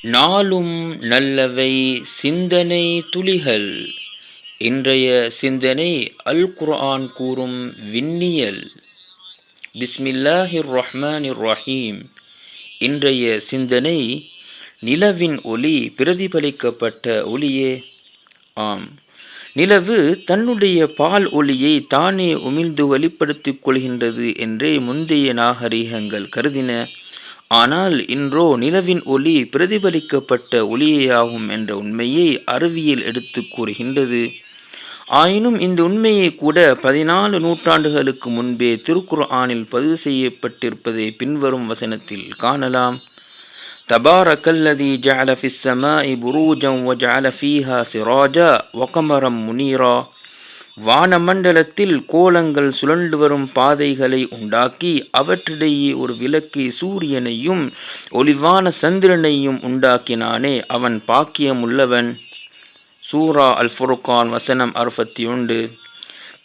நாளும் நல்லவை சிந்தனை துளிகள். இன்றைய சிந்தனை அல் குர்ஆன் கூறும் விண்ணியல். பிஸ்மில்லாஹிர் ரஹ்மானிர் ரஹீம். இன்றைய சிந்தனை நிலவின் ஒளி பிரதிபலிக்கப்பட்ட ஒளியே. ஆம், நிலவு தன்னுடைய பால் ஒளியை தானே உமிழ்ந்து வெளிப்படுத்திக் கொள்கின்றது என்றே முந்தைய நாகரிகங்கள் கருதின. ஆனால் இன்றோ நிலவின் ஒளி பிரதிபலிக்கப்பட்ட ஒளியேயாகும் என்ற உண்மையை அறிவியல் எடுத்து கூறுகின்றது. ஆயினும் இந்த உண்மையை கூட 14 நூற்றாண்டுகளுக்கு முன்பே திருக்குர்ஆனில் பதிவு செய்யப்பட்டிருப்பதை பின்வரும் வசனத்தில் காணலாம். தபாரக்கல்லதி ஜஅல ஃபிஸ் ஸமாஇ புரூஜன் வ ஜஅல ஃபீஹா சிராஜா வ கமரம் முனீரா. வானமண்டலத்தில் கோலங்கள் சுழன்று வரும் பாதைகளை உண்டாக்கி அவற்றிடையே ஒரு விளக்கை சூரியனையும் ஒளிவான சந்திரனையும் உண்டாக்கினானே, அவன் பாக்கியமுள்ளவன். சூரா அல் ஃபுர்கான் வசனம் 61.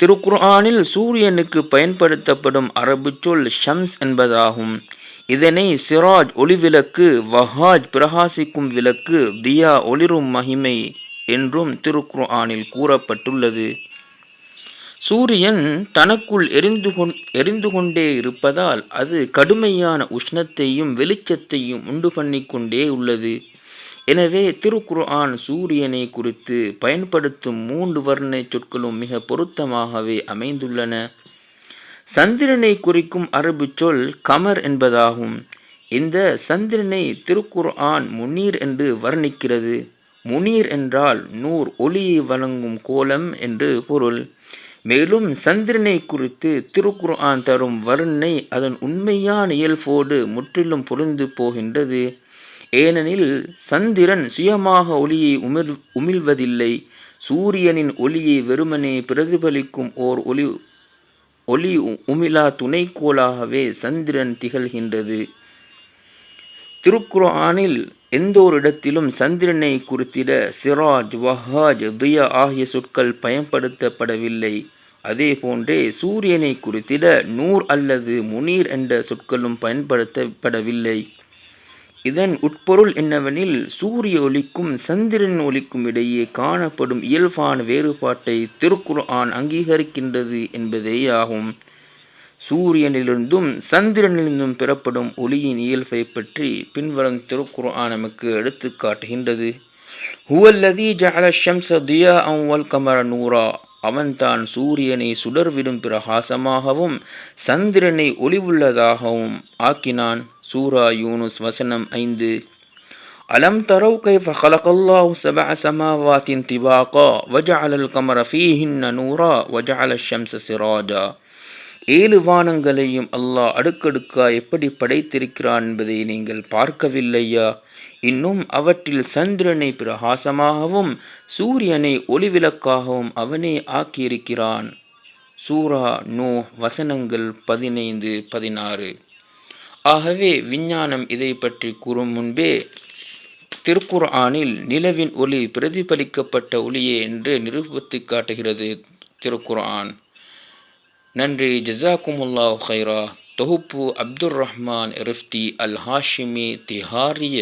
திருக்குர்ஆனில் சூரியனுக்கு பயன்படுத்தப்படும் அரபு சொல் ஷம்ஸ் என்பதாகும். இதனை சிராஜ் ஒளிவிளக்கு, வஹாஜ் பிரகாசிக்கும் விளக்கு, தியா ஒளிரும் மகிமை என்றும் திருக்குர்ஆனில் கூறப்பட்டுள்ளது. சூரியன் தனக்குள் எரிந்து கொண்டே இருப்பதால் அது கடுமையான உஷ்ணத்தையும் வெளிச்சத்தையும் உண்டு பண்ணிக்கொண்டே உள்ளது. எனவே திருக்குர்ஆன் சூரியனை குறித்து பயன்படுத்தும் 3 வர்ண சொற்களும் மிக பொருத்தமாகவே அமைந்துள்ளன. சந்திரனை குறிக்கும் அரபு சொல் கமர் என்பதாகும். இந்த சந்திரனை திருக்குர்ஆன் முனீர் என்று வர்ணிக்கிறது. முனீர் என்றால் நூர், ஒளியை வழங்கும் கோலம் என்று பொருள். மேலும் சந்திரனை குறித்து திருக்குர்ஆன் தரும் வர்ணனை அதன் உண்மையான இயல்போடு முற்றிலும் பொருந்து போகின்றது. ஏனெனில் சந்திரன் சுயமாக ஒளியை உமிழ்வதில்லை. சூரியனின் ஒளியை வெறுமனே பிரதிபலிக்கும் ஓர் ஒளி உமிழா துணைக்கோளாகவே சந்திரன் திகழ்கின்றது. திருக்குர்ஆனில் எந்தோர் இடத்திலும் சந்திரனை குறித்திட சிராஜ், வஹாஜ், தியா ஆகிய சொற்கள் பயன்படுத்தப்படவில்லை. அதே போன்றே சூரியனை குறித்திட நூர் அல்லது முனீர் என்ற சொற்களும் பயன்படுத்தப்படவில்லை. இதன் உட்பொருள் என்னவெனில், சூரிய ஒளிக்கும் சந்திரன் ஒளிக்கும் இடையே காணப்படும் இயல்பான வேறுபாட்டை திருக்குர்ஆன் அங்கீகரிக்கின்றது என்பதேயாகும். சூரியனிலிருந்தும் சந்திரனிலிருந்தும் பெறப்படும் ஒளியின் இயல்பை பற்றி பின்வரும் திருக்குர்ஆன் நமக்கு எடுத்து காட்டுகின்றது. ஹுவல்லதீ ஜஅல ஷம்ஸ தியாஅன் வல் கமர நூரா. அவன்தான் சூரியனை சுடர்விடும் பிரகாசமாகவும் சந்திரனை ஒளிவுள்ளதாகவும் ஆக்கினான். சூரா யூனுஸ் வசனம் 5. அலம் தரவ் கைஃப ஹலகல்லாஹு சபஅ ஸமாவாத்தின் திபாகா வஜஅலல் கமர ஃபீஹின்ன நூரா வஜஅலஷ் ஷம்ஸ சிராஜா. 7 வானங்களையும் அல்லாஹ் அடுக்கடுக்காய் எப்படி படைத்திருக்கிறான் என்பதை நீங்கள் பார்க்கவில்லையா? இன்னும் அவற்றில் சந்திரனை பிரகாசமாகவும் சூரியனை ஒளிவிளக்காகவும் அவனே ஆக்கியிருக்கிறான். சூரா நூஹ் வசனங்கள் 15, 16. ஆகவே விஞ்ஞானம் இதை பற்றி கூறும் முன்பே திருக்குர்ஆனில் நிலவின் ஒளி பிரதிபலிக்கப்பட்ட ஒளியே என்று நிரூபித்து காட்டுகிறது திருக்குர்ஆன். நன்றி. ஜஸாக்குமுல்லாஹு கைரா. தொகுப்பு அப்துர் ரஹ்மான் ரிஃப்தி அல் ஹாஷிமி திஹாரிய.